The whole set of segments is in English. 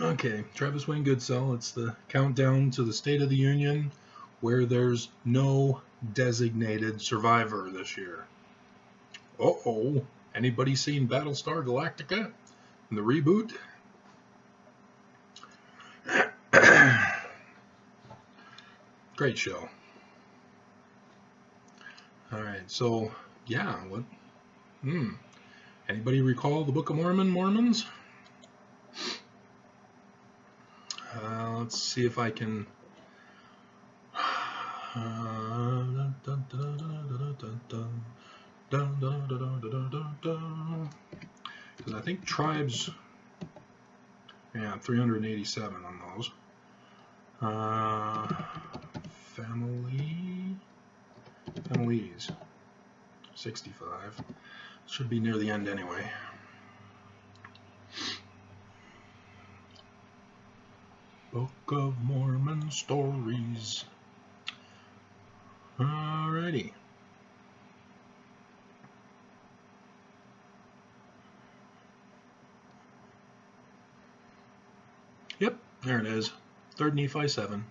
Okay, Travis Wayne Goodsell. It's the countdown to the State of the Union where there's no designated survivor this year. Uh-oh. Anybody seen Battlestar Galactica? The reboot? Great show. Alright, so, yeah, what? Anybody recall the Book of Mormons? Let's see if I can... Because I think tribes... Yeah, 387 on those. Families, 65. Should be near the end anyway. Book of Mormon stories. Alrighty. Yep, there it is. 3rd Nephi 7.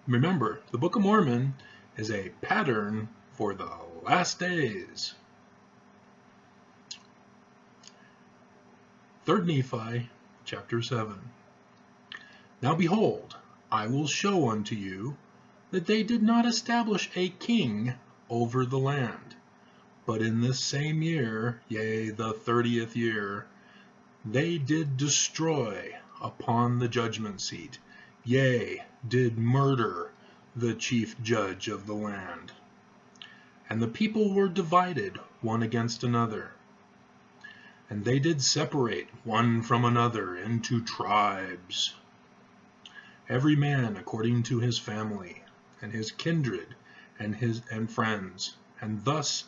Remember, the Book of Mormon is a pattern for the last days. 3rd Nephi, chapter 7. Now behold, I will show unto you that they did not establish a king over the land, but in this same year, yea, the 30th year, they did destroy upon the judgment seat, yea, did murder the chief judge of the land. And the people were divided one against another, and they did separate one from another into tribes, every man according to his family, and his kindred, and friends, and thus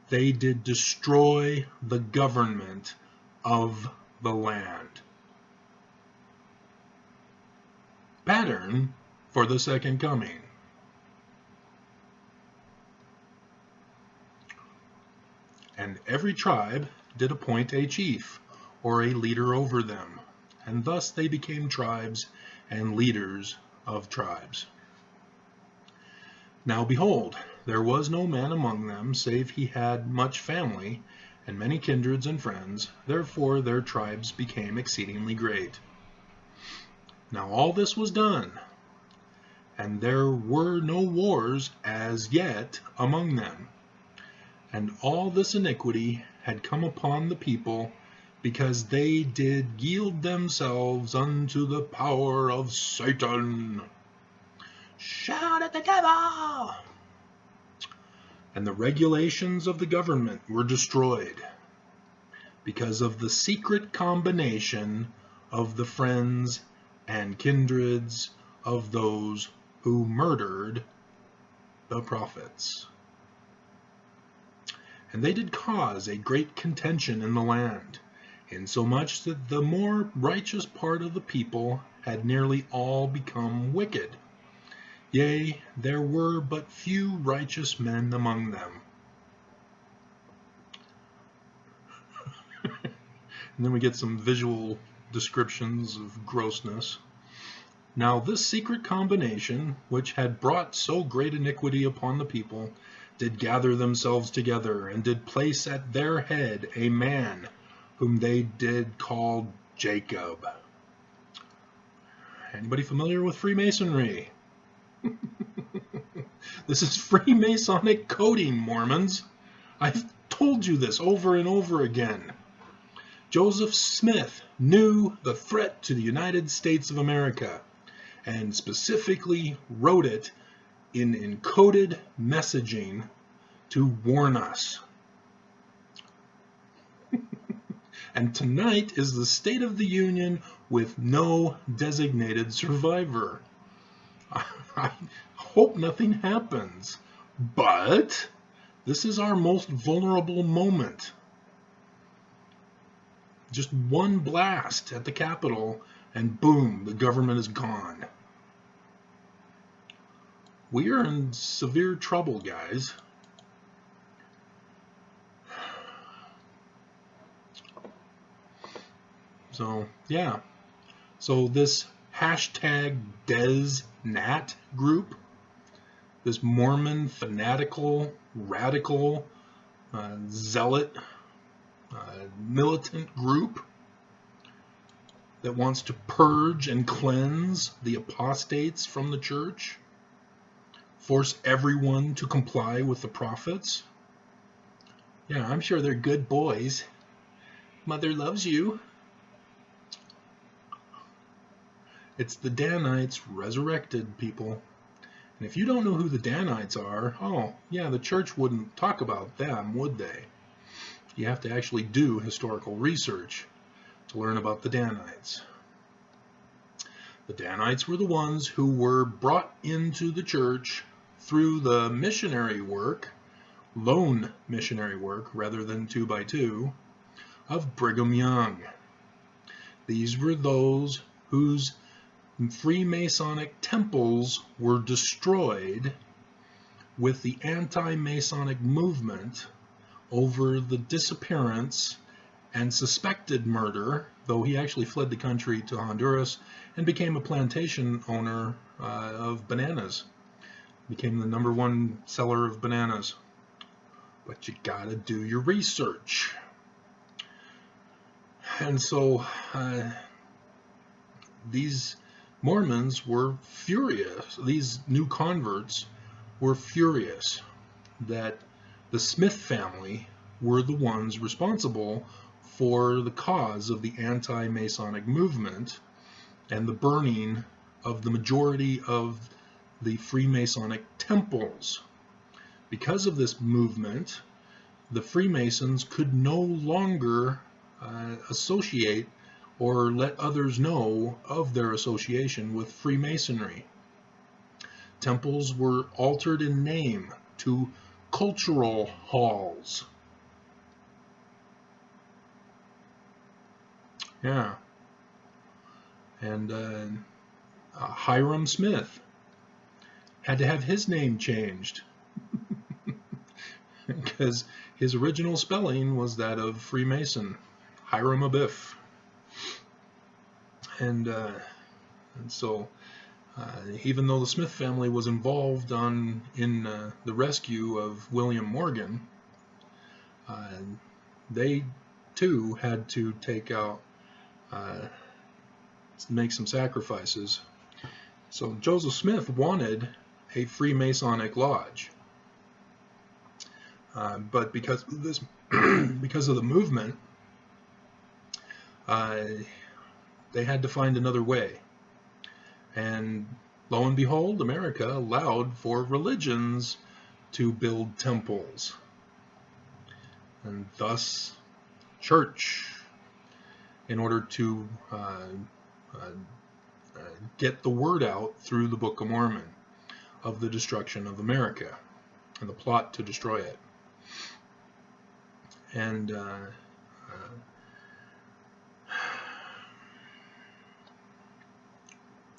they did destroy the government of the land. Pattern for the second coming. And every tribe did appoint a chief, or a leader over them, and thus they became tribes and leaders of tribes. Now behold, there was no man among them, save he had much family, and many kindreds and friends, therefore their tribes became exceedingly great. Now all this was done, and there were no wars as yet among them. And all this iniquity had come upon the people, because they did yield themselves unto the power of Satan. Shout at the devil! And the regulations of the government were destroyed, because of the secret combination of the friends and kindreds of those who murdered the prophets. And they did cause a great contention in the land, insomuch that the more righteous part of the people had nearly all become wicked. Yea, there were but few righteous men among them. And then we get some visual descriptions of grossness. Now this secret combination, which had brought so great iniquity upon the people, did gather themselves together, and did place at their head a man, whom they did call Jacob. Anybody familiar with Freemasonry? This is Freemasonic coding, Mormons. I've told you this over and over again. Joseph Smith knew the threat to the United States of America, and specifically wrote it in encoded messaging to warn us. And tonight is the State of the Union with no designated survivor. I hope nothing happens, but this is our most vulnerable moment. Just one blast at the Capitol, and boom, the government is gone. We are in severe trouble, guys. So, yeah. So this hashtag DesNat group, this Mormon fanatical, radical, zealot, militant group that wants to purge and cleanse the apostates from the church, force everyone to comply with the prophets. Yeah, I'm sure they're good boys. Mother loves you. It's the Danites Resurrected, people. And if you don't know who the Danites are, oh, yeah, the church wouldn't talk about them, would they? You have to actually do historical research to learn about the Danites. The Danites were the ones who were brought into the church through the missionary work, lone missionary work rather than 2 by 2, of Brigham Young. These were those whose Freemasonic temples were destroyed with the anti-Masonic movement over the disappearance and suspected murder, though he actually fled the country to Honduras and became a plantation owner of bananas. Became the #1 seller of bananas. But you gotta do your research. And so these Mormons were furious. These new converts were furious that the Smith family were the ones responsible for the cause of the anti-Masonic movement and the burning of the majority of the Freemasonic temples. Because of this movement, the Freemasons could no longer associate or let others know of their association with Freemasonry. Temples were altered in name to cultural halls. Yeah. And Hiram Smith had to have his name changed because his original spelling was that of Freemason, Hiram Abiff. And so even though the Smith family was involved in the rescue of William Morgan, they too had to make some sacrifices. So Joseph Smith wanted a Freemasonic lodge, but because of this, because of the movement, they had to find another way. And lo and behold, America allowed for religions to build temples, and thus church, in order to get the word out through the Book of Mormon of the destruction of America and the plot to destroy it. And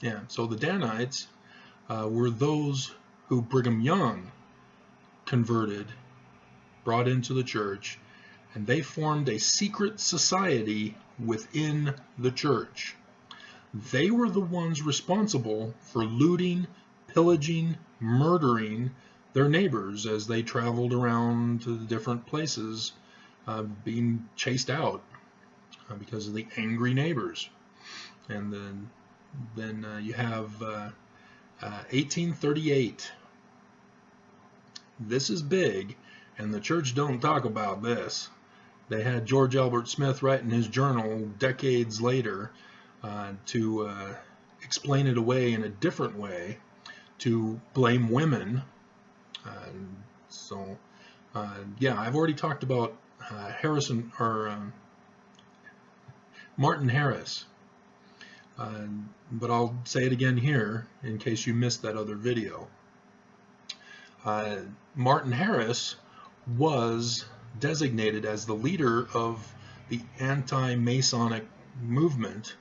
yeah, so the Danites were those who Brigham Young converted, brought into the church, and they formed a secret society within the church. They were the ones responsible for looting, pillaging, murdering their neighbors as they traveled around to the different places, being chased out because of the angry neighbors. And then you have 1838. This is big, and the church don't talk about this. They had George Albert Smith write in his journal decades later to explain it away in a different way, to blame women. Yeah, I've already talked about Martin Harris, but I'll say it again here in case you missed that other video. Martin Harris was designated as the leader of the anti-Masonic movement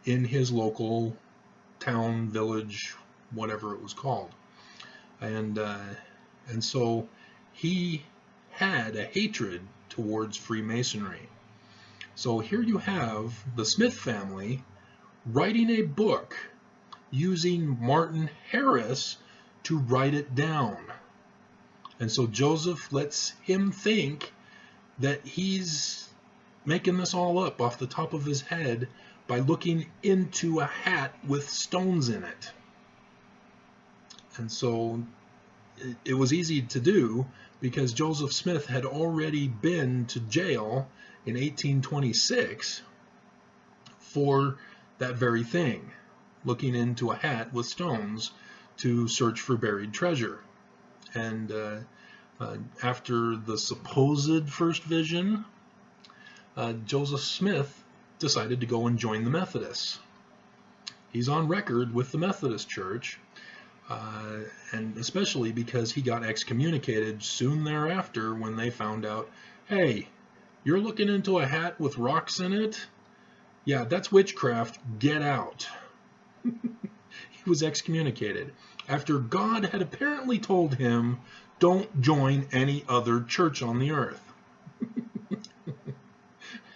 in his local town, village, whatever it was called. And so he had a hatred towards Freemasonry. So here you have the Smith family writing a book using Martin Harris to write it down. And so Joseph lets him think that he's making this all up off the top of his head by looking into a hat with stones in it. And so it was easy to do because Joseph Smith had already been to jail in 1826 for that very thing, looking into a hat with stones to search for buried treasure. And after the supposed first vision, Joseph Smith decided to go and join the Methodists. He's on record with the Methodist Church, and especially because he got excommunicated soon thereafter when they found out, hey, you're looking into a hat with rocks in it? Yeah, that's witchcraft. Get out. He was excommunicated after God had apparently told him, don't join any other church on the earth.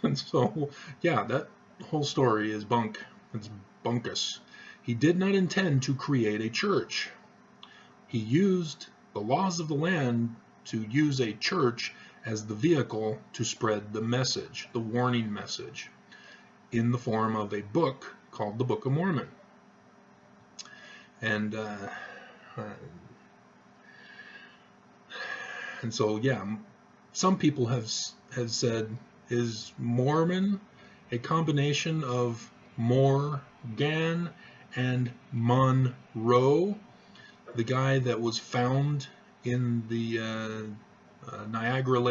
And so, yeah, that whole story is bunk. It's bunkus. He did not intend to create a church. He used the laws of the land to use a church as the vehicle to spread the message, the warning message, in the form of a book called the Book of Mormon. And so, yeah, some people have said, is Mormon a combination of Morgan and Monroe, the guy that was found in the Niagara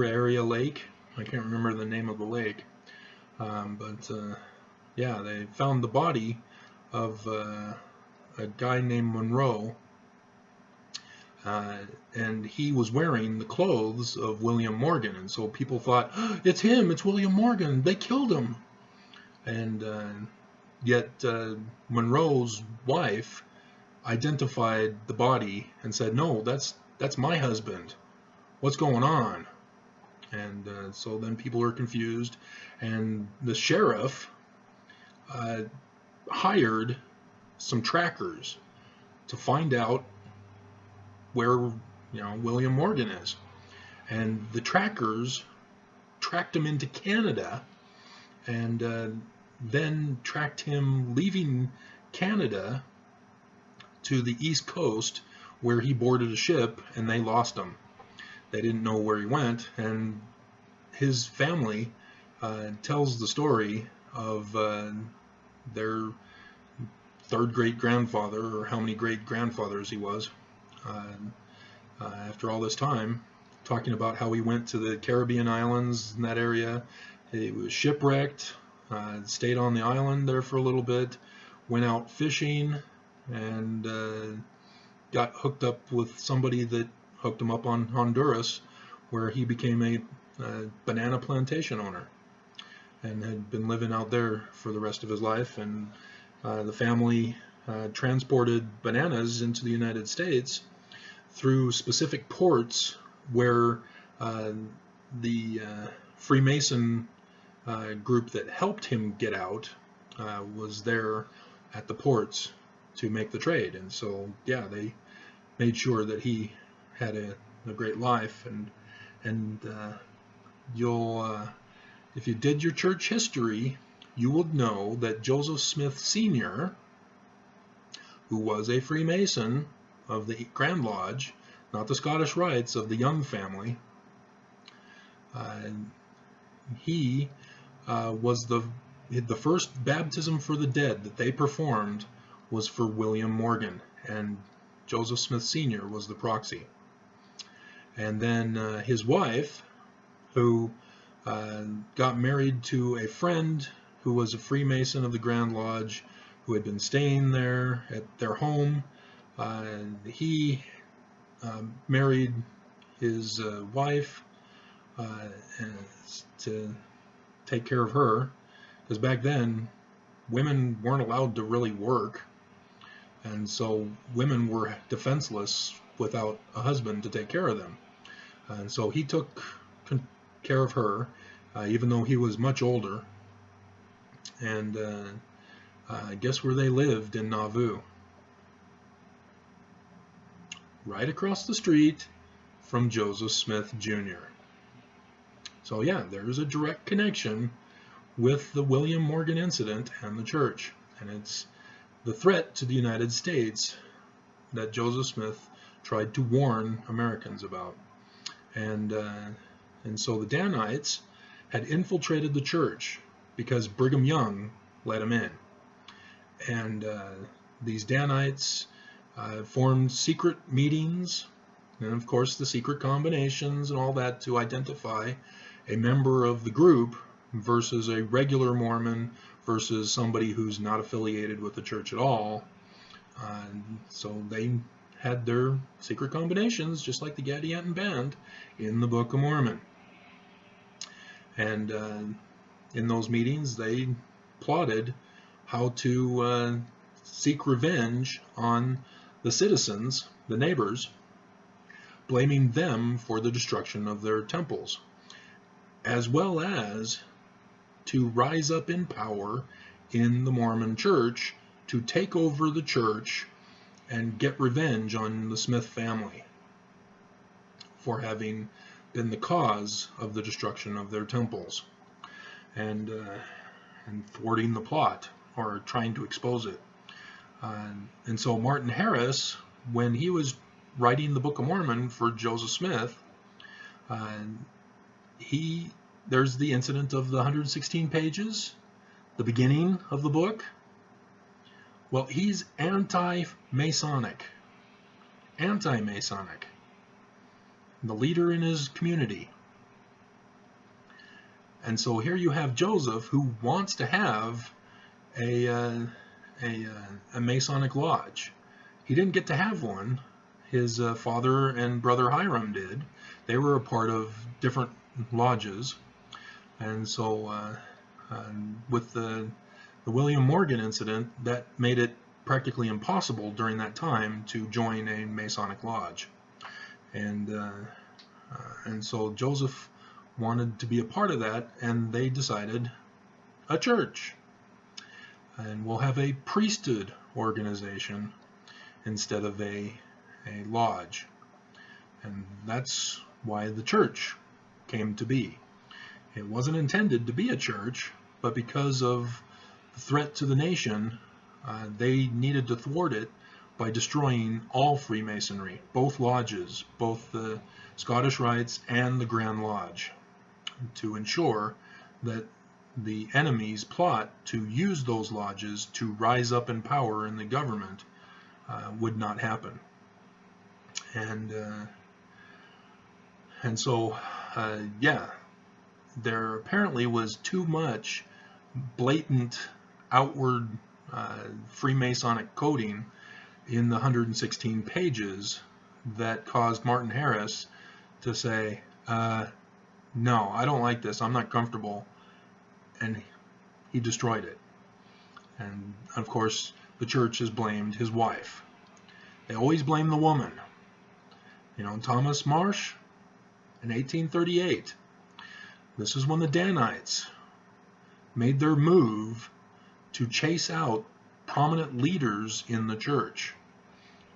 area lake? I can't remember the name of the lake, but yeah, they found the body of a guy named Monroe, and he was wearing the clothes of William Morgan, and so people thought, oh, it's him, it's William Morgan, they killed him. And yet Monroe's wife identified the body and said, no, that's my husband, what's going on? And so then people are confused, and the sheriff hired some trackers to find out where William Morgan is. And the trackers tracked him into Canada, and then tracked him leaving Canada to the East Coast, where he boarded a ship, and they lost him. They didn't know where he went, and his family tells the story of their third great-grandfather, or how many great-grandfathers he was, after all this time, talking about how he went to the Caribbean islands in that area. He was shipwrecked, stayed on the island there for a little bit, went out fishing, and got hooked up with somebody that hooked him up on Honduras, where he became a banana plantation owner and had been living out there for the rest of his life. And the family transported bananas into the United States through specific ports where the Freemason group that helped him get out was there at the ports to make the trade. And so, yeah, they made sure that he had a great life. And you'll, if you did your church history, you would know that Joseph Smith Sr., who was a Freemason of the Grand Lodge, not the Scottish Rites, of the Young family, he was the first baptism for the dead that they performed was for William Morgan, and Joseph Smith Sr. was the proxy. And then his wife, who got married to a friend who was a Freemason of the Grand Lodge, who had been staying there at their home, he married his wife to take care of her, because back then women weren't allowed to really work, and so women were defenseless without a husband to take care of them. And so he took care of her, even though he was much older. And guess where they lived in Nauvoo? Right across the street from Joseph Smith Jr. So yeah, there's a direct connection with the William Morgan incident and the church. And it's the threat to the United States that Joseph Smith tried to warn Americans about. And so the Danites had infiltrated the church because Brigham Young let him in. And these Danites formed secret meetings, and of course the secret combinations and all that, to identify a member of the group versus a regular Mormon versus somebody who's not affiliated with the church at all. So they had their secret combinations, just like the Gadianton Band, in the Book of Mormon. And in those meetings, they plotted how to seek revenge on the citizens, the neighbors, blaming them for the destruction of their temples, as well as to rise up in power in the Mormon church to take over the church and get revenge on the Smith family for having been the cause of the destruction of their temples, and thwarting the plot, or trying to expose it. And so Martin Harris, when he was writing the Book of Mormon for Joseph Smith, there's the incident of the 116 pages, the beginning of the book. Well, he's anti-Masonic, the leader in his community. And so here you have Joseph, who wants to have a Masonic lodge. He didn't get to have one. His father and brother Hiram did. They were a part of different lodges. And so with the William Morgan incident, that made it practically impossible during that time to join a Masonic lodge. And so Joseph wanted to be a part of that, and they decided a church. And we'll have a priesthood organization instead of a lodge. And that's why the church came to be. It wasn't intended to be a church, but because of the threat to the nation, they needed to thwart it by destroying all Freemasonry, both lodges, both the Scottish Rites and the Grand Lodge, to ensure that the enemy's plot to use those lodges to rise up in power in the government would not happen. And so, yeah, there apparently was too much blatant outward Freemasonic coding in the 116 pages that caused Martin Harris to say, no, I don't like this, I'm not comfortable, and he destroyed it. And of course the church has blamed his wife. They always blame the woman. You know, Thomas Marsh in 1838, this is when the Danites made their move to chase out prominent leaders in the church.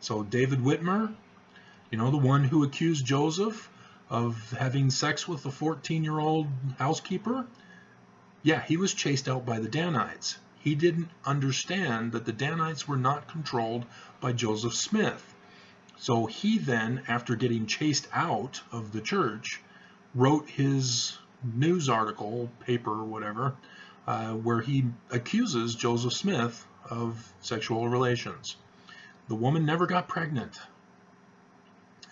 So David Whitmer, you know, the one who accused Joseph of having sex with the 14-year-old housekeeper, yeah, he was chased out by the Danites. He didn't understand that the Danites were not controlled by Joseph Smith. So he then, after getting chased out of the church, wrote his news article, paper, or whatever, where he accuses Joseph Smith of sexual relations. The woman never got pregnant,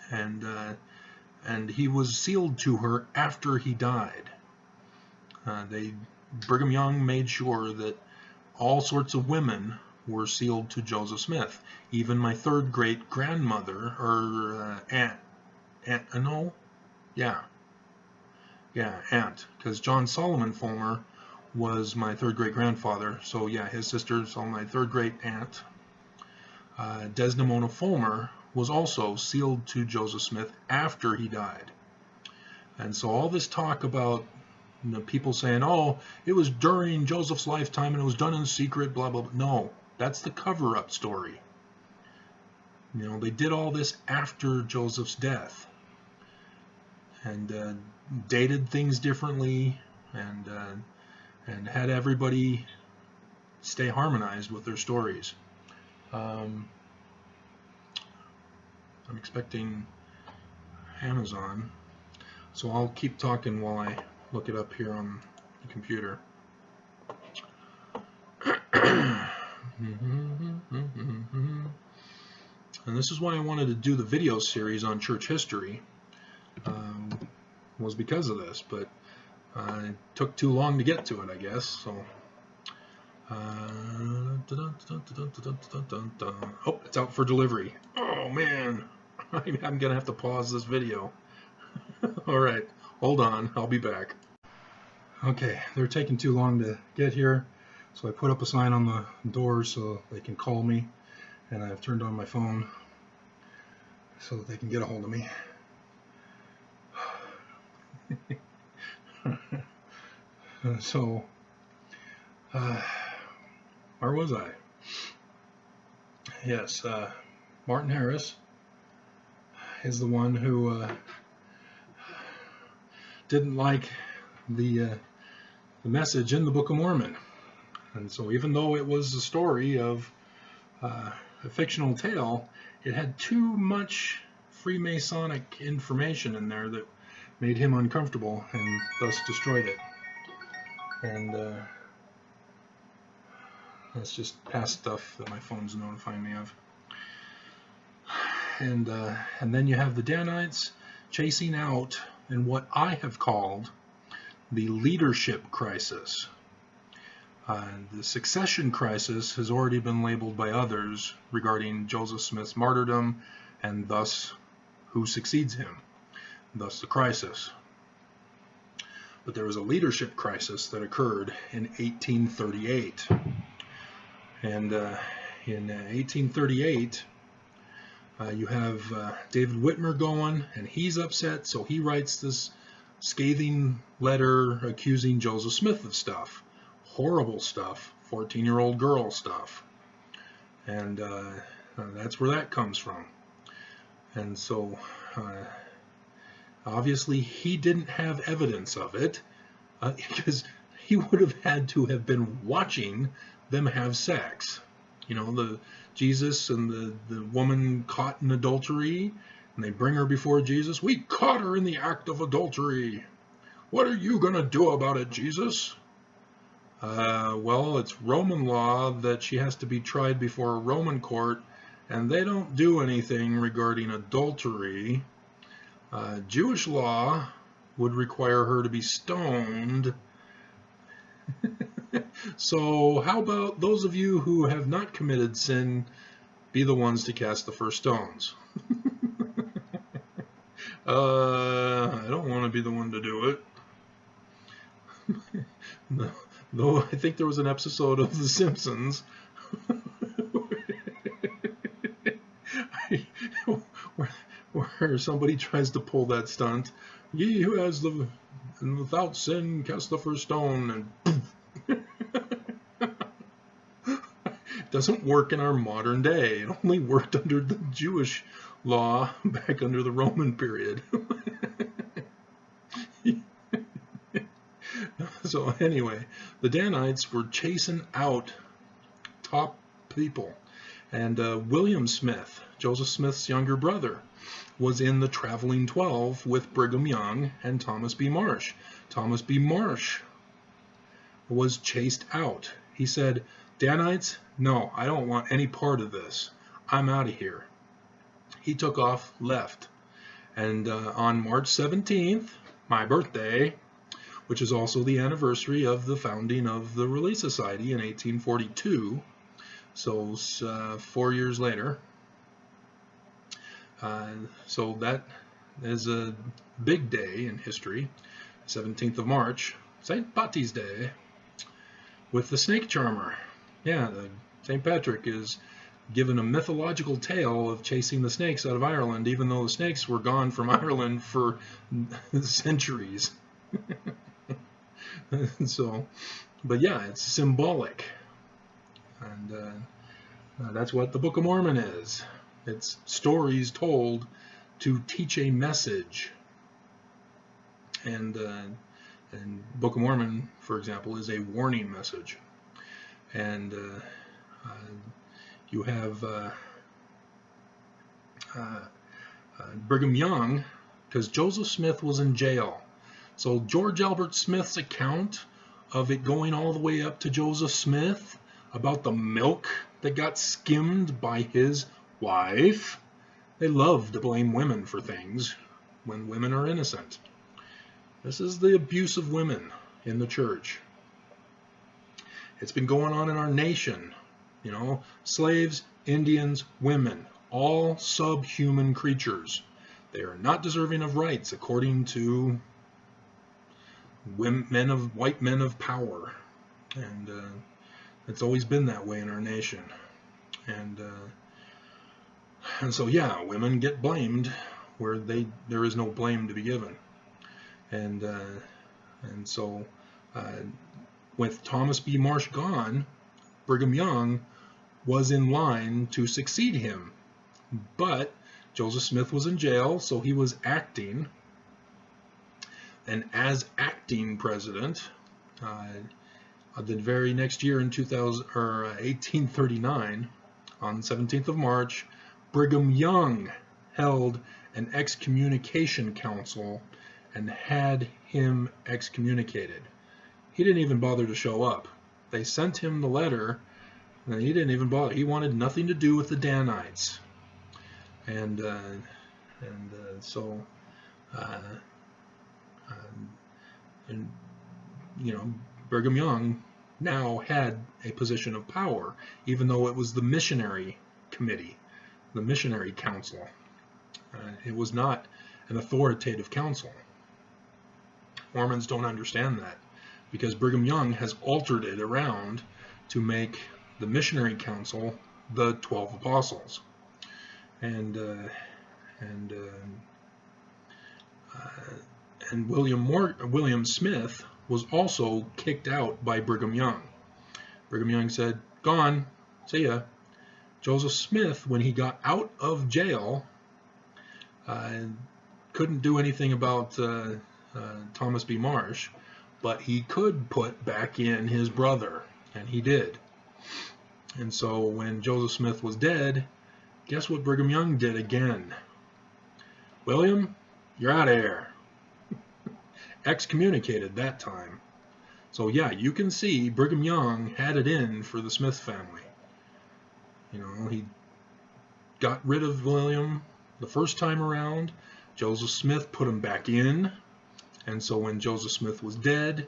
and he was sealed to her after he died. Brigham Young made sure that all sorts of women were sealed to Joseph Smith. Even my third great grandmother, or aunt, because John Solomon Fulmer was my third great grandfather. So yeah, his sister, so my third great aunt, Desdemona Fulmer, was also sealed to Joseph Smith after he died. And so all this talk about people saying, oh, it was during Joseph's lifetime and it was done in secret, blah, blah, blah. No, that's the cover-up story. You know, they did all this after Joseph's death and dated things differently and had everybody stay harmonized with their stories. I'm expecting Amazon, so I'll keep talking while I look it up here on the computer. And this is why I wanted to do the video series on church history, was because of this, but it took too long to get to it, I guess. So, oh, it's out for delivery. Oh man, I'm gonna have to pause this video. All right, hold on, I'll be back. Okay, they're taking too long to get here, so I put up a sign on the door so they can call me, and I've turned on my phone so that they can get a hold of me. So, where was I? Yes, Martin Harris is the one who didn't like the message in the Book of Mormon. And so even though it was a story of a fictional tale, it had too much Freemasonic information in there that made him uncomfortable and thus destroyed it. And that's just past stuff that my phone's notifying me of. And then you have the Danites chasing out in what I have called the leadership crisis. The succession crisis has already been labeled by others regarding Joseph Smith's martyrdom and thus who succeeds him, thus the crisis. But there was a leadership crisis that occurred in 1838. And in 1838, you have David Whitmer going, and he's upset, so he writes this scathing letter accusing Joseph Smith of stuff. Horrible stuff, 14-year-old girl stuff. And that's where that comes from. And so, obviously, he didn't have evidence of it, because he would have had to have been watching them have sex. You know, the Jesus and the woman caught in adultery, and they bring her before Jesus. We caught her in the act of adultery. What are you going to do about it, Jesus? Well, it's Roman law that she has to be tried before a Roman court, and they don't do anything regarding adultery. Jewish law would require her to be stoned. So how about those of you who have not committed sin be the ones to cast the first stones? I don't want to be the one to do it. No, though I think there was an episode of The Simpsons where somebody tries to pull that stunt. Ye who has the and without sin cast the first stone, and it doesn't work in our modern day. It only worked under the Jewish law back under the Roman period. So anyway, the Danites were chasing out top people, and William Smith, Joseph Smith's younger brother, was in the Traveling 12 with Brigham Young and Thomas B. Marsh. Thomas B. Marsh was chased out. He said, Danites, no, I don't want any part of this. I'm out of here. He took off, left. And on March 17th, my birthday, which is also the anniversary of the founding of the Relief Society in 1842, so 4 years later. So that is a big day in history, 17th of March, St. Patty's Day, with the snake charmer. Yeah, St. Patrick is given a mythological tale of chasing the snakes out of Ireland, even though the snakes were gone from Ireland for centuries. So, but yeah, it's symbolic, and that's what the Book of Mormon is. It's stories told to teach a message. And Book of Mormon, for example, is a warning message. And you have Brigham Young, because Joseph Smith was in jail. So George Albert Smith's account of it going all the way up to Joseph Smith about the milk that got skimmed by his wife. They love to blame women for things when women are innocent. This is the abuse of women in the church. It's been going on in our nation. You know, slaves, Indians, women, all subhuman creatures. They are not deserving of rights according to white men of power. And it's always been that way in our nation. And so yeah, women get blamed where there is no blame to be given. And so with Thomas B. Marsh gone, Brigham Young was in line to succeed him. But Joseph Smith was in jail, so he was acting. And as acting president, the very next year in 1839, on the 17th of March, Brigham Young held an excommunication council and had him excommunicated. He didn't even bother to show up. They sent him the letter, and he didn't even bother. He wanted nothing to do with the Danites. And you know, Brigham Young now had a position of power, even though it was the missionary committee, the missionary council. It was not an authoritative council. Mormons don't understand that, because Brigham Young has altered it around to make the missionary council the 12 apostles. And William Smith was also kicked out by Brigham Young. Brigham Young said, "Gone, see ya." Joseph Smith, when he got out of jail, couldn't do anything about Thomas B. Marsh, but he could put back in his brother, and he did. And so when Joseph Smith was dead, guess what Brigham Young did again? "William, you're out of here." Excommunicated that time. So yeah, you can see Brigham Young had it in for the Smith family. You know, he got rid of William the first time around. Joseph Smith put him back in. And so when Joseph Smith was dead,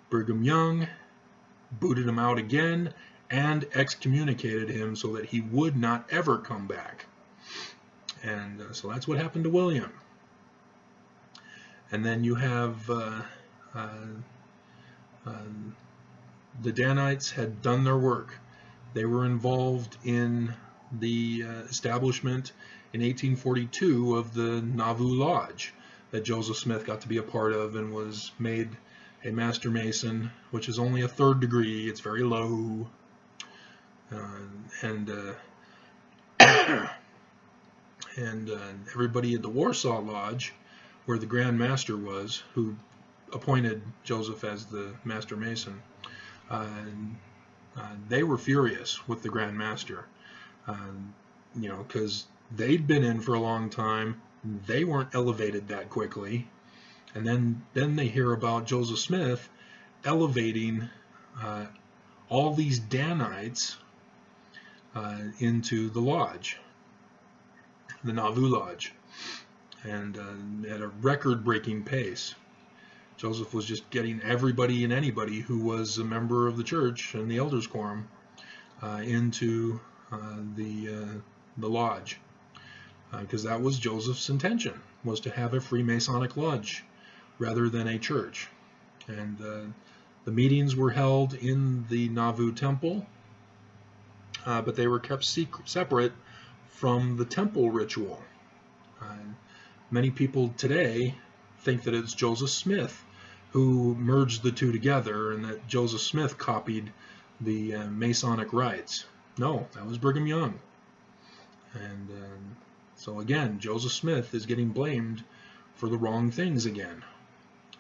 Brigham Young booted him out again and excommunicated him so that he would not ever come back. And so that's what happened to William. And then you have the Danites had done their work. They were involved in the establishment in 1842 of the Nauvoo Lodge that Joseph Smith got to be a part of and was made a Master Mason, which is only a 3rd degree. It's very low. And everybody at the Warsaw Lodge, where the Grand Master was, who appointed Joseph as the Master Mason, they were furious with the Grand Master, you know, because they'd been in for a long time. They weren't elevated that quickly, and then they hear about Joseph Smith elevating all these Danites into the lodge, the Nauvoo Lodge, and at a record-breaking pace. Joseph was just getting everybody and anybody who was a member of the church and the elders' quorum into the lodge, because that was Joseph's intention, was to have a Freemasonic lodge rather than a church. And the meetings were held in the Nauvoo temple, but they were kept separate from the temple ritual. Many people today think that it's Joseph Smith who merged the two together and that Joseph Smith copied the Masonic rites. No, that was Brigham Young. And so again, Joseph Smith is getting blamed for the wrong things again.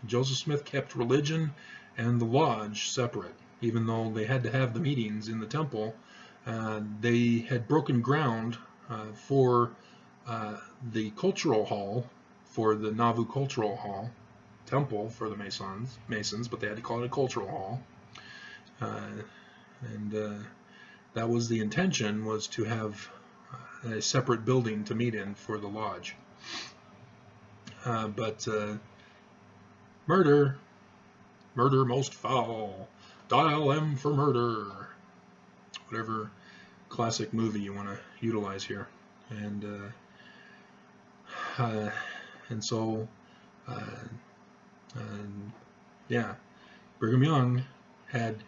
Joseph Smith kept religion and the lodge separate, even though they had to have the meetings in the temple. They had broken ground for the cultural hall, for the Nauvoo Cultural Hall, temple for the Masons, but they had to call it a cultural hall. That was the intention, was to have a separate building to meet in for the lodge. But murder most foul, dial M for murder, whatever classic movie you want to utilize here. And so yeah, Brigham Young had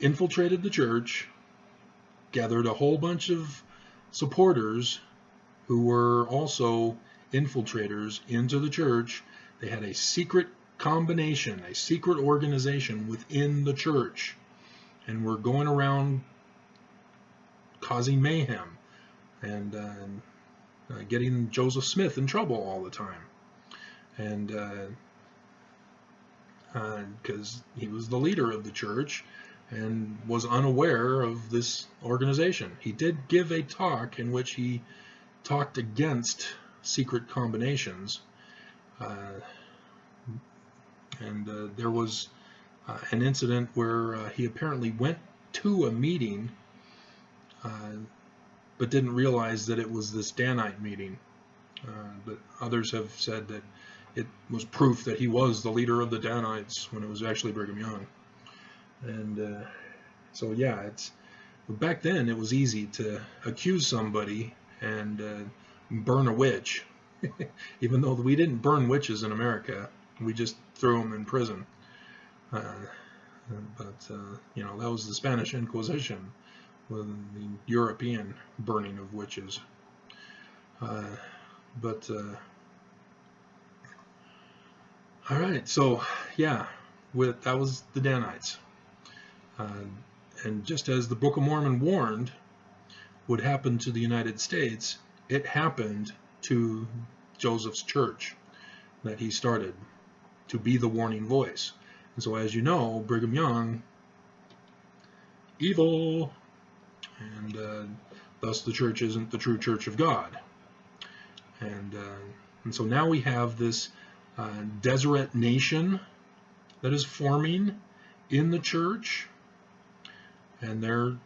infiltrated the church, gathered a whole bunch of supporters who were also infiltrators into the church. They had a secret combination, a secret organization within the church, and were going around causing mayhem and getting Joseph Smith in trouble all the time. And because he was the leader of the church and was unaware of this organization. He did give a talk in which he talked against secret combinations, and there was an incident where he apparently went to a meeting but didn't realize that it was this Danite meeting. But others have said that it was proof that he was the leader of the Danites when it was actually Brigham Young. And so yeah, back then it was easy to accuse somebody and burn a witch. Even though we didn't burn witches in America, we just threw them in prison. But you know, that was the Spanish Inquisition, with the European burning of witches. All right, so yeah, that was the Danites. And just as the Book of Mormon warned would happen to the United States, it happened to Joseph's church that he started to be the warning voice. And so, as you know, Brigham Young, evil, and thus the church isn't the true church of God. And so now we have this Deseret nation that is forming in the church, and they're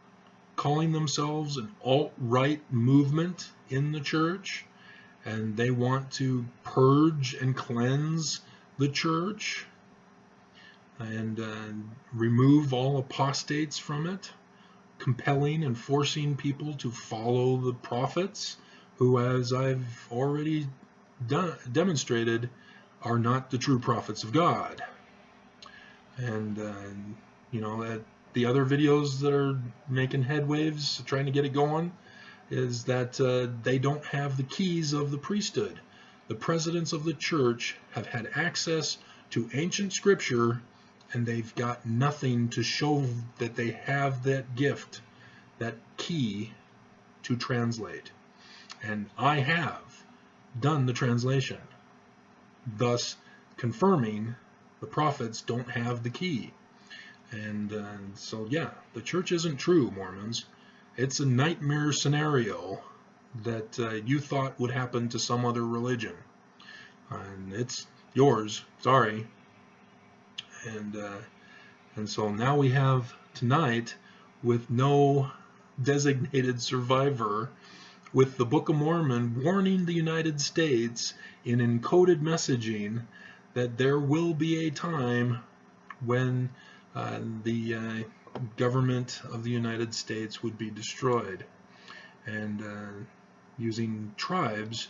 calling themselves an alt-right movement in the church, and they want to purge and cleanse the church and remove all apostates from it, compelling and forcing people to follow the prophets, who, as I've already demonstrated, are not the true prophets of God. And you know, the other videos that are making headwaves, trying to get it going, is that they don't have the keys of the priesthood. The presidents of the church have had access to ancient scripture, and they've got nothing to show that they have that gift, that key to translate. And I have done the translation, thus confirming the prophets don't have the key. And so yeah, the church isn't true, Mormons. It's a nightmare scenario that you thought would happen to some other religion, and it's yours. Sorry. And so now we have tonight, with no designated survivor, with the Book of Mormon warning the United States in encoded messaging that there will be a time when the government of the United States would be destroyed, and using tribes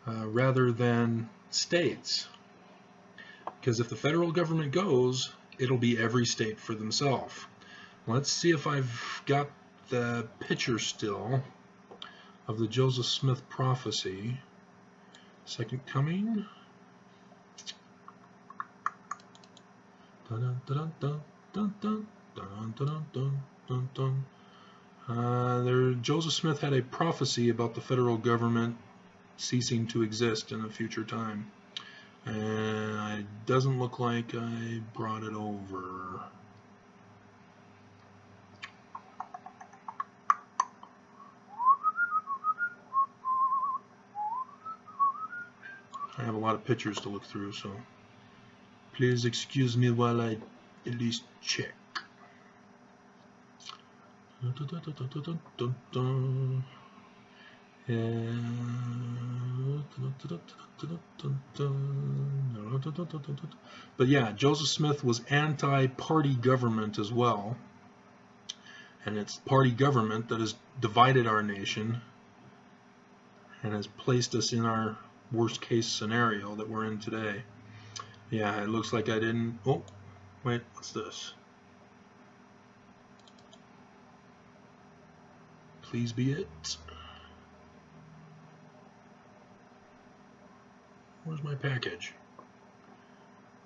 rather than states. Because if the federal government goes, it'll be every state for themselves. Let's see if I've got the picture still of the Joseph Smith prophecy, Second Coming. Joseph Smith had a prophecy about the federal government ceasing to exist in a future time. And it doesn't look like I brought it over. I have a lot of pictures to look through, so please excuse me while I at least check. But yeah, Joseph Smith was anti-party government as well, and it's party government that has divided our nation and has placed us in our worst case scenario that we're in today. Yeah, it looks like I didn't. Oh, wait, what's this? Please be it. Where's my package?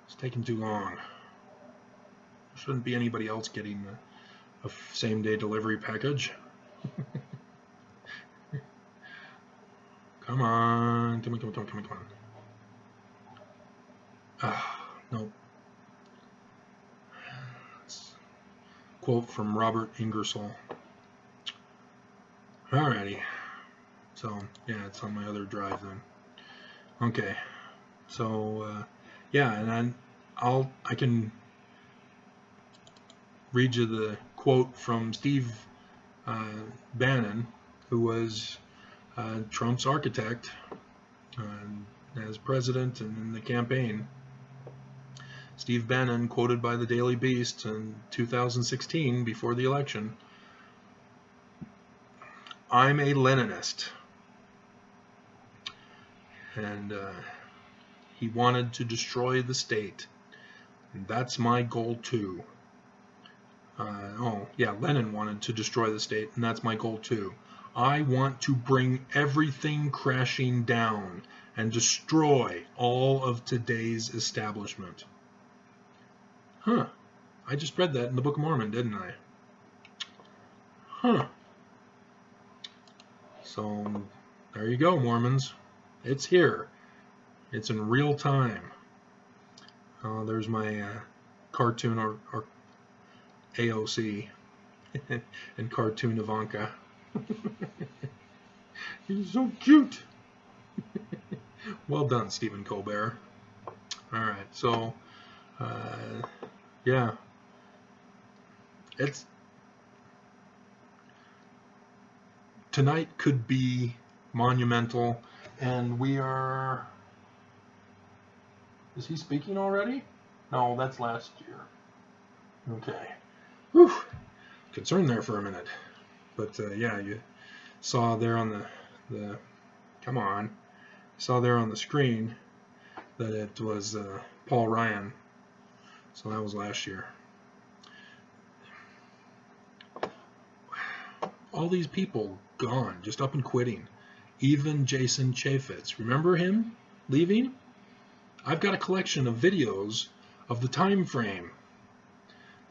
It's taking too long. There shouldn't be anybody else getting a same-day delivery package. Come on, come on, come on, come on, come on, come on. Ah, nope. Quote from Robert Ingersoll. Alrighty. So, yeah, it's on my other drive then. Okay. So, yeah, and then I can read you the quote from Steve Bannon, who was Trump's architect as president and in the campaign. Steve Bannon, quoted by the Daily Beast in 2016 before the election, "I'm a Leninist." And he wanted to destroy the state. And that's my goal too. Oh, yeah, Lenin wanted to destroy the state, and that's my goal too. I want to bring everything crashing down and destroy all of today's establishment. Huh. I just read that in the Book of Mormon, didn't I? Huh. So, there you go, Mormons. It's here. It's in real time. There's my cartoon or AOC and cartoon Ivanka. He's so cute. Well done, Stephen Colbert. Alright, so yeah, tonight could be monumental, and we are... Is he speaking already? No, that's last year. Okay. Whew. Concerned there for a minute. But yeah, you saw there on the come on, saw there on the screen that it was Paul Ryan. So that was last year. All these people gone, just up and quitting. Even Jason Chaffetz. Remember him leaving? I've got a collection of videos of the time frame.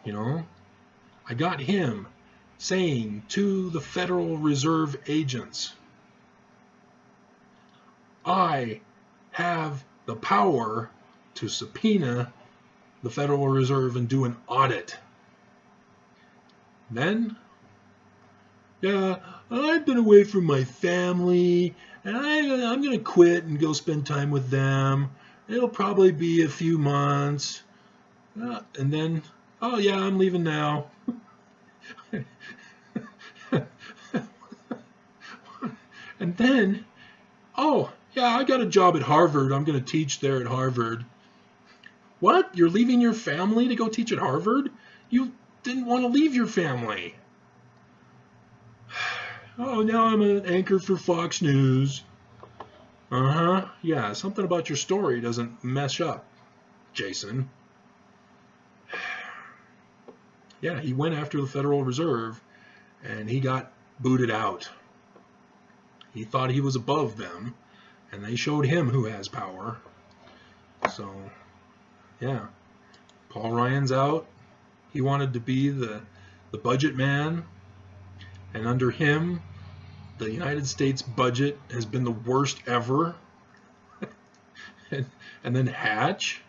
You know, I got him saying to the Federal Reserve agents, I have the power to subpoena the Federal Reserve and do an audit. Then, yeah, I've been away from my family, and I'm going to quit and go spend time with them. It'll probably be a few months. And then, oh yeah, I'm leaving now. And then, oh, yeah, I got a job at Harvard. I'm going to teach there at Harvard. What? You're leaving your family to go teach at Harvard? You didn't want to leave your family. Oh, now I'm an anchor for Fox News. Uh-huh. Yeah, something about your story doesn't mesh up, Jason. Yeah, he went after the Federal Reserve, and he got booted out. He thought he was above them, and they showed him who has power. So, yeah, Paul Ryan's out. He wanted to be the budget man, and under him, the United States budget has been the worst ever. and then Hatch,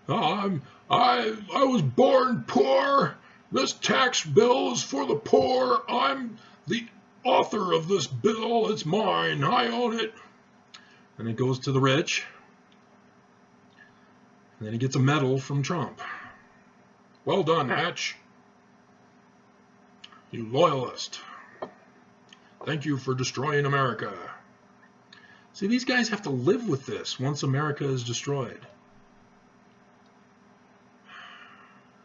oh, I was born poor. This tax bill is for the poor. I'm the author of this bill. It's mine. I own it. And it goes to the rich. And then he gets a medal from Trump. Well done, Hatch. You loyalist. Thank you for destroying America. See, these guys have to live with this once America is destroyed.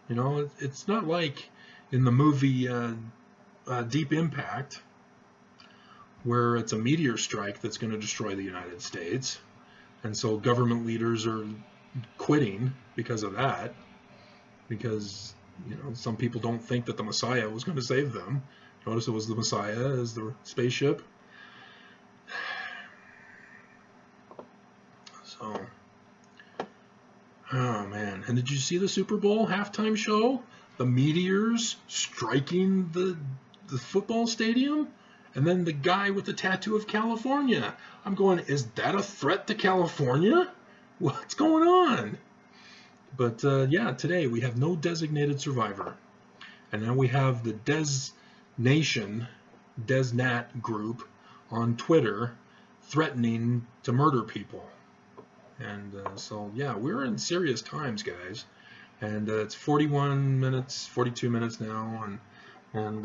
You know, it's not like in the movie Deep Impact, where it's a meteor strike that's going to destroy the United States, and so government leaders are quitting because of that, because, you know, some people don't think that the Messiah was going to save them. Notice it was the Messiah as the spaceship. So, oh man, and did you see the Super Bowl halftime show? The meteors striking the football stadium? And then the guy with the tattoo of California. I'm going, is that a threat to California? What's going on? But yeah, today we have no designated survivor. And now we have the DesNat group on Twitter threatening to murder people. And so, yeah, we're in serious times, guys. And it's 41 minutes, 42 minutes now, and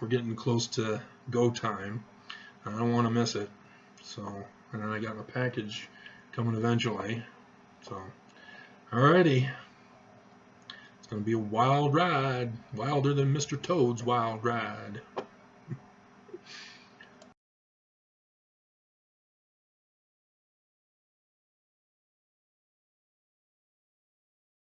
we're getting close to go time. I don't want to miss it. So, and then I got my package coming eventually. So, alrighty. It's going to be a wild ride. Wilder than Mr. Toad's wild ride.